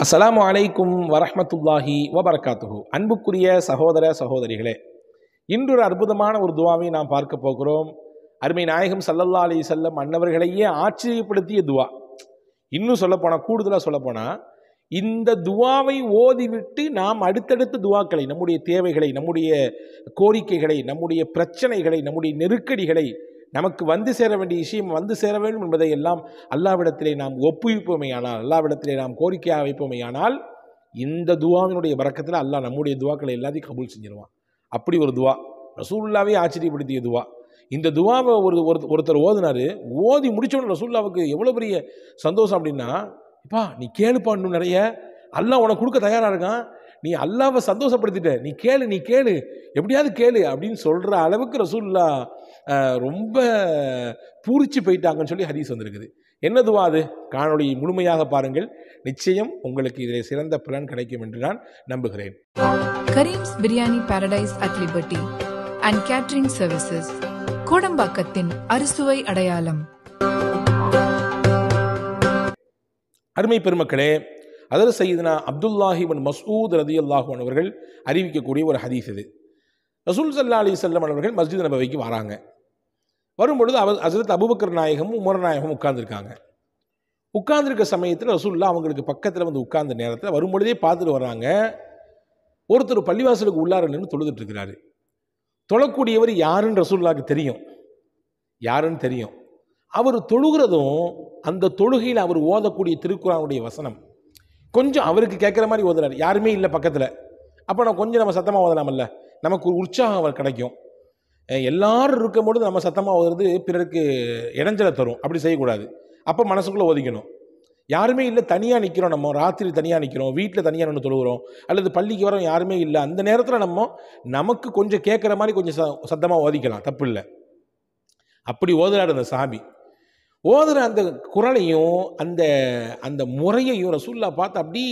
அஸ்ஸலாமு அலைக்கும் வரஹ்மத்துல்லாஹி வபரகாத்துஹு. அன்புக்குரிய சகோதர சகோதரிகளே, இன்றொரு அற்புதமான ஒரு துவாவை நாம் பார்க்க போகிறோம். அருமை நாயகம் ஸல்லல்லாஹு அலைஹி வஸல்லம் அன்னவர்களையே ஆச்சரியப்படுத்திய துவா. இன்னும் சொல்லப்போனால், கூடுதலாக சொல்லப்போனால், இந்த துவாவை ஓதிவிட்டு நாம் அடுத்தடுத்த துவாக்களை, நம்முடைய தேவைகளை, நம்முடைய கோரிக்கைகளை, நம்முடைய பிரச்சனைகளை, நம்முடைய நெருக்கடிகளை, நமக்கு வந்து சேர வேண்டிய விஷயம் வந்து சேர வேண்டும் என்பதை எல்லாம் அல்லாவிடத்திலே நாம் ஒப்புவிப்போமேயானால், அல்லாவிடத்திலே நாம் கோரிக்கையாக வைப்போமேயானால், இந்த துவாவினுடைய பரக்கத்தில் அல்லாஹ் நம்முடைய துவாக்களை எல்லாத்தையும் கபூல் செஞ்சிருவான். அப்படி ஒரு துவா, ரசூலுல்லாவே ஆச்சரியப்படுத்திய துவா. இந்த துவாவை ஒருத்தர் ஓதுனாரு. ஓதி முடிச்சோன்னு ரசூலுல்லாவுக்கு எவ்வளோ பெரிய சந்தோஷம் அப்படின்னா, இப்பா நீ கேளுப்பா, இன்னும் நிறைய அல்லாஹ் உனக்கு கொடுக்க தயாராக இருக்கான், நீ அல்லாவை சந்தோஷப்படுத்திட்ட, நீ கேளு எப்படியாவது கேளு அப்படின்னு சொல்கிற அளவுக்கு ரசூலுல்லா ரொம்ப பூரிச்சு போயிட்டாங்கன்னு சொல்லி ஹதீஸ் வந்திருக்குது. என்ன துவா அது? காணொளி முழுமையாக பாருங்கள், நிச்சயம் உங்களுக்கு இதில் சிறந்த பலன் கிடைக்கும் என்று நான் நம்புகிறேன். Kareem's biryani paradise at liberty and catering services, கோடம்பாக்கத்தின் அறுசுவை அடையாளம். அருமை பெருமக்களே, அதர் சையதுனா அப்துல்லாஹி இப்னு மஸ்ஊத் ரலியல்லாஹு அன்ஹு அவர்கள் அறிவிக்கக்கூடிய ஒரு ஹதீஸ் இது. ரசூல் ஸல்லல்லாஹு அலைஹி வஸல்லம் அவர்கள் மஸ்ஜித் நபவிக்கு வராங்க. வரும்பொழுது ஹஜ்ரத் அபூபக்கர் நாயகமும் உமர் நாயகமும் உட்கார்ந்துருக்காங்க. உட்கார்ந்துருக்க சமயத்தில் ரசூலுல்லாஹ் அவங்களுக்கு பக்கத்தில் வந்து உட்கார்ந்த நேரத்தில் வரும்பொழுதே பார்த்துட்டு வர்றாங்க. ஒருத்தர் பள்ளிவாசலுக்கு உள்ளார நின்று தொழுதுட்டு இருக்கிறாரு. தொழக்கூடியவர் யாருன்னு ரசூலுல்லாஹ்க்கு தெரியும். அவர் தொழுகிறதும் அந்த தொழுகையில் அவர் ஓதக்கூடிய திருக்குர்ஆனுடைய வசனம் கொஞ்சம் அவருக்கு கேட்குற மாதிரி ஓதுறாரு. யாருமே இல்லை பக்கத்தில். அப்போ நம்ம சத்தமாக ஓதலாமல்ல, நமக்கு ஒரு உற்சாகம் அவர் கிடைக்கும். எல்லாரும் இருக்கும்போது நம்ம சத்தமாக ஓதுறது பிறருக்கு இடைஞ்சலை தரும். அப்படி செய்யக்கூடாது. அப்போ மனசுக்குள்ளே ஓதிக்கணும். யாருமே இல்லை, தனியாக நிற்கிறோம், நம்ம ராத்திரி தனியாக நிற்கிறோம், வீட்டில் தனியாக நின்று தொழுகிறோம், அல்லது பள்ளிக்கு வரோம், யாருமே இல்லை, அந்த நேரத்தில் நமக்கு கொஞ்சம் கேட்குற மாதிரி கொஞ்சம் சத்தமாக ஓதிக்கலாம், தப்பு இல்லை. அப்படி ஓதுறாரு அந்த சஹாபி. ஓதுற அந்த குரலையும் அந்த முறையையும் ரசூலுல்லாஹ் பார்த்து அப்படி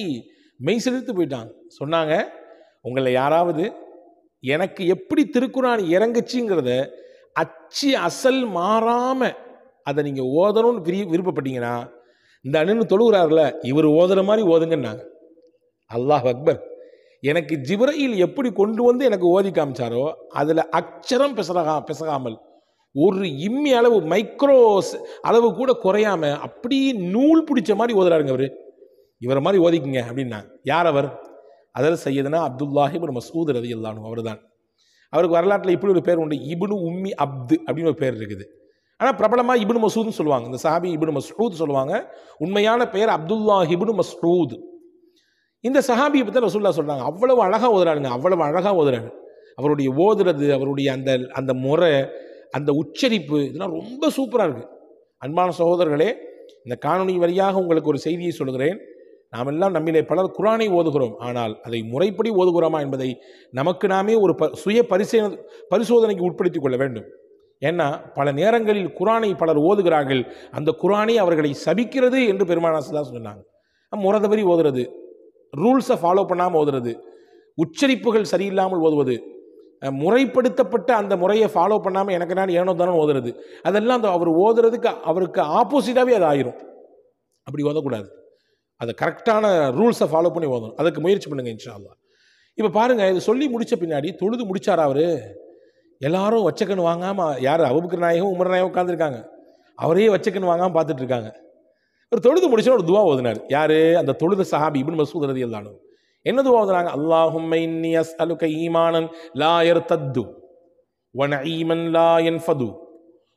மெய் செலுத்து போயிட்டாங்க. சொன்னாங்க, உங்களை யாராவது எனக்கு எப்படி திருக்குர்ஆன் இறங்குச்சுங்கிறத அச்சு அசல் மாறாமல் அதை நீங்கள் ஓதணும்னு விருப்பப்பட்டீங்கன்னா, இந்த அண்ணன் தொழுகிறார்ல, இவர் ஓதுற மாதிரி ஓதுங்கன்னாங்க. அல்லாஹ் அக்பர். எனக்கு ஜிப்ரீல் எப்படி கொண்டு வந்து எனக்கு ஓதி காமிச்சாரோ, அதில் அக்ஷரம் பிசகாமல் ஒரு இம்மி அளவு, மைக்ரோஸ் அளவு கூட குறையாம அப்படியே நூல் பிடிச்ச மாதிரி ஓதுறாருங்க அவர். இவரை மாதிரி ஓதிக்குங்க அப்படின்னா. யார் அவர்? அதர் சையதுனா அப்துல்லாஹி இப்னு மஸ்ஊத் ரலியல்லாஹு அன்ஹு அவர்தான். அவருக்கு வரலாற்றில் இப்படி ஒரு பேர் உண்டு, இப்னு உம்மி அப்து அப்படின்னு ஒரு பேர் இருக்குது. ஆனால் பிரபலமாக இப்னு மஸ்ஊத்னு சொல்லுவாங்க. இந்த சஹாபி இப்னு மஸ்ஊத் சொல்லுவாங்க. உண்மையான பெயர் அப்துல்லாஹி இப்னு மஸ்ஊத். இந்த சஹாபியை பற்றி ரசூலுல்லாஹ் சொல்கிறாங்க, அவ்வளவு அழகாக ஓதுறாருங்க, அவ்வளவு அழகாக ஓதுறாரு. அவருடைய ஓதுறது, அவருடைய அந்த முறை, அந்த உச்சரிப்பு, இதெல்லாம் ரொம்ப சூப்பராக இருக்குது. அன்பான சகோதரர்களே, இந்த காணொளி வழியாக உங்களுக்கு ஒரு செய்தியை சொல்கிறேன். நாம் எல்லாம் நம்மிலே பலர் குர்ஆனை ஓதுகிறோம், ஆனால் அதை முறைப்படி ஓதுகிறோமா என்பதை நமக்கு நாமே ஒரு சுய பரிசோதனைக்கு உட்படுத்திக் கொள்ள வேண்டும். ஏன்னா பல நேரங்களில் குர்ஆனை பலர் ஓதுகிறார்கள், அந்த குர்ஆனை அவர்களை சபிக்கிறது என்று பெருமானார் ஸல்லல்லாஹு அலைஹி வஸல்லம் சொன்னாங்க. முறை தவறி ஓதுறது, ரூல்ஸை ஃபாலோ பண்ணாமல் ஓதுறது, உச்சரிப்புகள் சரியில்லாமல் ஓதுவது, முறைப்படுத்தப்பட்ட அந்த முறையை ஃபாலோ பண்ணாமல் எனக்கு நான் ஏனோ தானோ ஓதுறது, அதெல்லாம் அவர் ஓதுறதுக்கு அவருக்கு ஆப்போசிட்டாகவே அது ஆயிரும். அப்படி ஓதக்கூடாது. அதை கரெக்டான ரூல்ஸை ஃபாலோ பண்ணி ஓதணும். அதுக்கு முயற்சி பண்ணுங்க இன்ஷா அல்லாஹ். இப்போ பாருங்கள், இது சொல்லி முடித்த பின்னாடி தொழுது முடிச்சாரா அவர்? எல்லாரும் வச்சக்கன்னு வாங்காமல், யார் அபூபக்கர் நாயகம் உமர் நாயகம் உட்காந்துருக்காங்க, அவரே வச்சக்கன்னு வாங்காமல் பார்த்துட்டு இருக்காங்க. ஒரு தொழுது முடிச்சா ஒரு துவா ஓதுனார். யார்? அந்த தொழுத சஹாபி இப்னு மஸ்ஊத் ரலியல்லாஹு அன்ஹு. என்ன துவா ஓதுனாங்க? அல்லாஹும்ம இன்னி அஸ்அலுக ஈமானன் லா யர்தத்து வ நஈமன் லா யன்ஃபது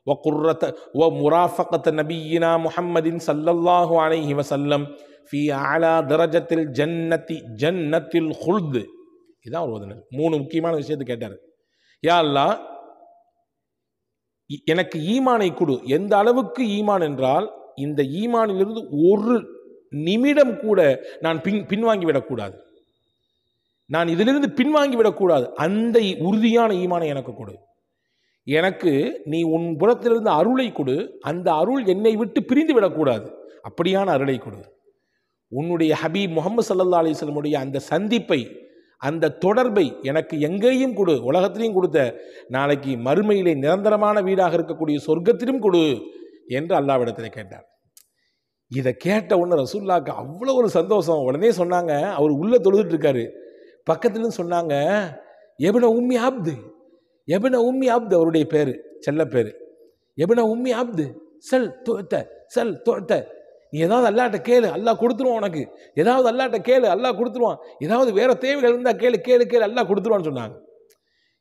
வ குர்ரத வ முராஃபகத நபியினா முஹம்மதின் ஸல்லல்லாஹு அலைஹி வஸல்லம் ஃபீ அலா தரஜத்தில் ஜன்னத்தில் ஹுல்த். இதான் அவர் ஓதுனார். 3 முக்கியமான விஷயத்தை கேட்டார். யா அல்லாஹ், எனக்கு ஈமானை கொடு. எந்த அளவுக்கு ஈமான் என்றால், இந்த ஈமானிலிருந்து ஒரு நிமிடம் கூட நான் பின்வாங்கி விடக்கூடாது, நான் இதிலிருந்து பின்வாங்கி விடக்கூடாது. அந்த உறுதியான ஈமானை எனக்கு கொடு. எனக்கு நீ உன் புறத்திலிருந்து அருளை கொடு, அந்த அருள் என்னை விட்டு பிரிந்து விடக்கூடாது, அப்படியான அருளை கொடு. உன்னுடைய ஹபீப் முஹம்மது ஸல்லல்லாஹு அலைஹி வஸல்லம் உடைய அந்த சந்திப்பை, அந்த தொடர்பை எனக்கு எங்கேயும் கொடு, உலகத்திலையும் கொடுத்த, நாளைக்கு மறுமையிலே நிரந்தரமான வீடாக இருக்கக்கூடிய சொர்க்கத்திலும் கொடு என்று அல்லாஹ்விடத்தில் கேட்டார். இதை கேட்ட உடனே ரசூலுல்லாஹ்க்கு அவ்வளோ ஒரு சந்தோஷம். உடனே சொன்னாங்க, அவர் உள்ள தொழுதுட்டு இருக்காரு, பக்கத்துலேருந்து சொன்னாங்க, எபன உம்மி அப்து, எபன உம்மி அப்து, அவருடைய பேர், செல்ல பேர், எபன உம்மி அப்து செல் தொத்த, செல் தொத்த, நீ ஏதாவது அல்லாட்ட கேளு, அல்லாஹ் கொடுத்துருவான் உனக்கு, ஏதாவது அல்லாட்ட கேளு, அல்லாஹ் கொடுத்துருவான், ஏதாவது வேற தேவைகள் இருந்தால் கேளு கேளு கேளு, அல்லாஹ் கொடுத்துருவான்னு சொன்னாங்க.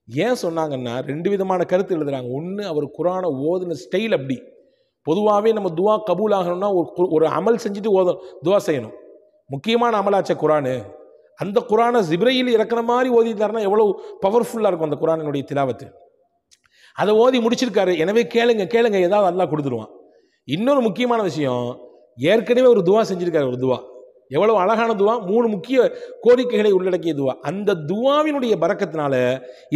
ஏன் சொன்னாங்கன்னா, ரெண்டு விதமான கருத்து எழுதுறாங்க. ஒன்று, அவர் குரானை ஓதுன ஸ்டைல் அப்படி. பொதுவாகவே நம்ம துவா கபூல் ஆகணும்னா ஒரு அமல் செஞ்சுட்டு துவா செய்யணும். முக்கியமான அமலாச்ச குரானு. அந்த குரானை ஜிப்ரையில் இறக்குற மாதிரி ஓதிட்டாருன்னா எவ்வளோ பவர்ஃபுல்லாக இருக்கும் அந்த குரானினுடைய திலாவத்து. அதை ஓதி முடிச்சிருக்காரு. எனவே கேளுங்க கேளுங்க, ஏதாவது அல்லாஹ் கொடுத்துருவான். இன்னொரு முக்கியமான விஷயம், ஏற்கனவே ஒரு துவா செஞ்சிருக்காரு. ஒரு துவா எவ்வளவு அழகான துவா, 3 முக்கிய கோரிக்கைகளை உள்ளடக்கிய துவா. அந்த துவாவினுடைய பரக்கத்தினால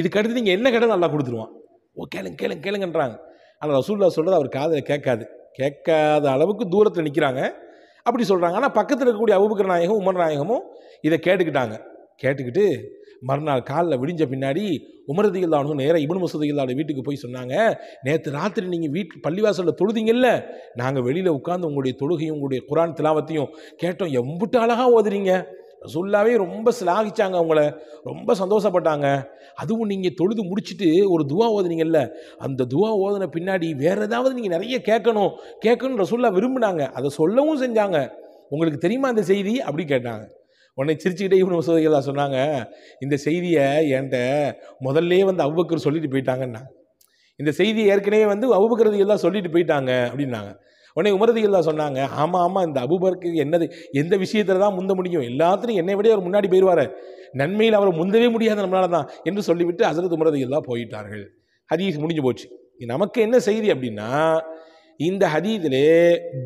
இதுக்கு அடுத்து நீங்கள் என்ன கேட்டாலும் அல்லாஹ் கொடுத்துருவான். ஓ கேளுங்க கேளுங்க கேளுங்கன்றாங்க. ஆனால் ரசூலுல்லாஹ் சொல்கிறது அவர் காதில் கேட்காத அளவுக்கு தூரத்தில் நிற்கிறாங்க. அப்படி சொல்கிறாங்க. ஆனால் பக்கத்தில் இருக்கக்கூடிய அபூபக்கர் நாயகம், உமர் நாயகமும் இதை கேட்டுக்கிட்டு மறுநாள் காலில் விடிஞ்ச பின்னாடி உமர் ரலியல்லாஹு அன்ஹு நேராக இப்னு மஸ்ஊத் ரலியல்லாஹு வீட்டுக்கு போய் சொன்னாங்க, நேற்று ராத்திரி நீங்கள் பள்ளிவாசலில் தொழுதிங்கல்ல, நாங்கள் வெளியில் உட்காந்து உங்களுடைய தொழுகையும் உங்களுடைய குரான் திலாவத்தையும் கேட்டோம், எம்பிட்டு அழகாக ஓதுறீங்க. ரசூலுல்லாஹ்வே ரொம்ப சிலாகிச்சாங்க, அவங்கள ரொம்ப சந்தோஷப்பட்டாங்க. அதுவும் நீங்கள் தொழுது முடிச்சுட்டு ஒரு துவா ஓதுனீங்கல்ல, அந்த துவா ஓதுன பின்னாடி வேற ஏதாவது நீங்கள் நிறைய கேட்கணும்னு ரசூலுல்லாஹ் விரும்பினாங்க. அதை சொல்லவும் செஞ்சாங்க. உங்களுக்கு தெரியுமா அந்த செய்தி அப்படி கேட்டாங்க. உடனே சிரிச்சுக்கிட்டே இப்னு மஸ்ஊத் ரலியல்லாஹு சொன்னாங்க, இந்த செய்தியை என்கிட்ட முதல்லே அபூபக்கர் சொல்லிட்டு போயிட்டாங்கன்னா, இந்த செய்தியை ஏற்கனவே அபூபக்கர் ரலியல்லாஹு சொல்லிட்டு போயிட்டாங்க அப்படின்னாங்க. உடனே உமர் ரலியல்லாஹு சொன்னாங்க, ஆமாம் இந்த அபூபக்கருக்கு என்னது, எந்த விஷயத்தில் தான் முந்த முடியும், எல்லாத்துலையும் என்னை விட அவர் முன்னாடி போயிடுவார், நன்மையில் அவரை முந்தவே முடியாது நம்மளால தான் என்று சொல்லிவிட்டு ஹஸரத் உமர் ரலியல்லாஹு போயிட்டார்கள். ஹதீஸ் முடிஞ்சு போச்சு. நமக்கு என்ன செய்தி அப்படின்னா, இந்த ஹதீஸிலே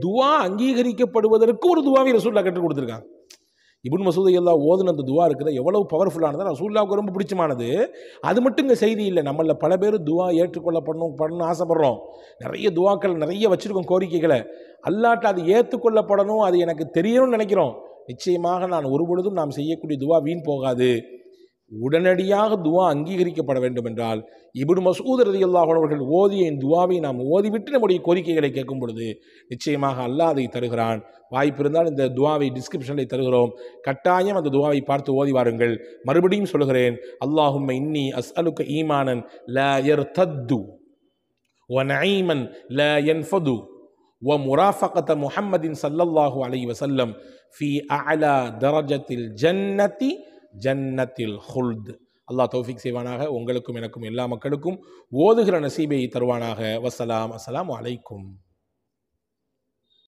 துவா அங்கீகரிக்கப்படுவதற்கு ஒரு துவாவை ரசூலுல்லாஹ் கற்றுக் கொடுத்துருக்காங்க. இப்னு மஸ்ஊத் ரலியல்லாஹு ஓதுன அந்த துவா இருக்குது, எவ்வளவு பவர்ஃபுல்லானது, ரசூலுல்லாஹ்வுக்கு ரொம்ப பிடிச்சமானது. அது மட்டும் இங்கே செய்தி இல்லை, நம்மள பல பேர் துவா ஏற்றுக்கொள்ளப்படணும் ஆசைப்படுறோம். நிறைய துவாக்கள் நிறைய வச்சுருக்கோம் கோரிக்கைகளை. அல்லாஹ்ட்ட அது ஏற்றுக்கொள்ளப்படணும், அது எனக்கு தெரியணும்னு நினைக்கிறோம். நிச்சயமாக நான் ஒருபொழுதும் நாம் செய்யக்கூடிய துவா வீண் போகாது. உடனடியாக துவா அங்கீகரிக்கப்பட வேண்டும் என்றால் இப்னு மஸ்ஊத் ரலியல்லாஹு அன்ஹு அவர்கள் ஓதிய இந்த துவாவை நாம் ஓதிவிட்டு நம்முடைய கோரிக்கைகளை கேட்கும் பொழுது நிச்சயமாக அல்லாஹ் அதை தருகிறான். வாய்ப்பு இருந்தால் இந்த துவாவை டிஸ்கிரிப்ஷனில் தருகிறோம், கட்டாயம் அந்த துவாவை பார்த்து ஓதி வாருங்கள். மறுபடியும் சொல்கிறேன், அல்லாஹும்ம இன்னி அஸ்அலுக ஈமானன் லா யர்தத்து வ நஈமன் லா யன்ஃபது வ முராஃபகத முஹம்மதின் ஸல்லல்லாஹு அலைஹி வஸல்லம் ஃபீ அஅலா தரஜத்தில் ஜன்னத்தில் ஹுல்த். அல்லாஹ் தௌஃபீக் செய்வானாக. உங்களுக்கும் எனக்கும் எல்லா மக்களுக்கும் ஓதுகிற நசீபை தருவானாக. வஸ்ஸலாம். அஸ்ஸலாமு அலைக்கும்.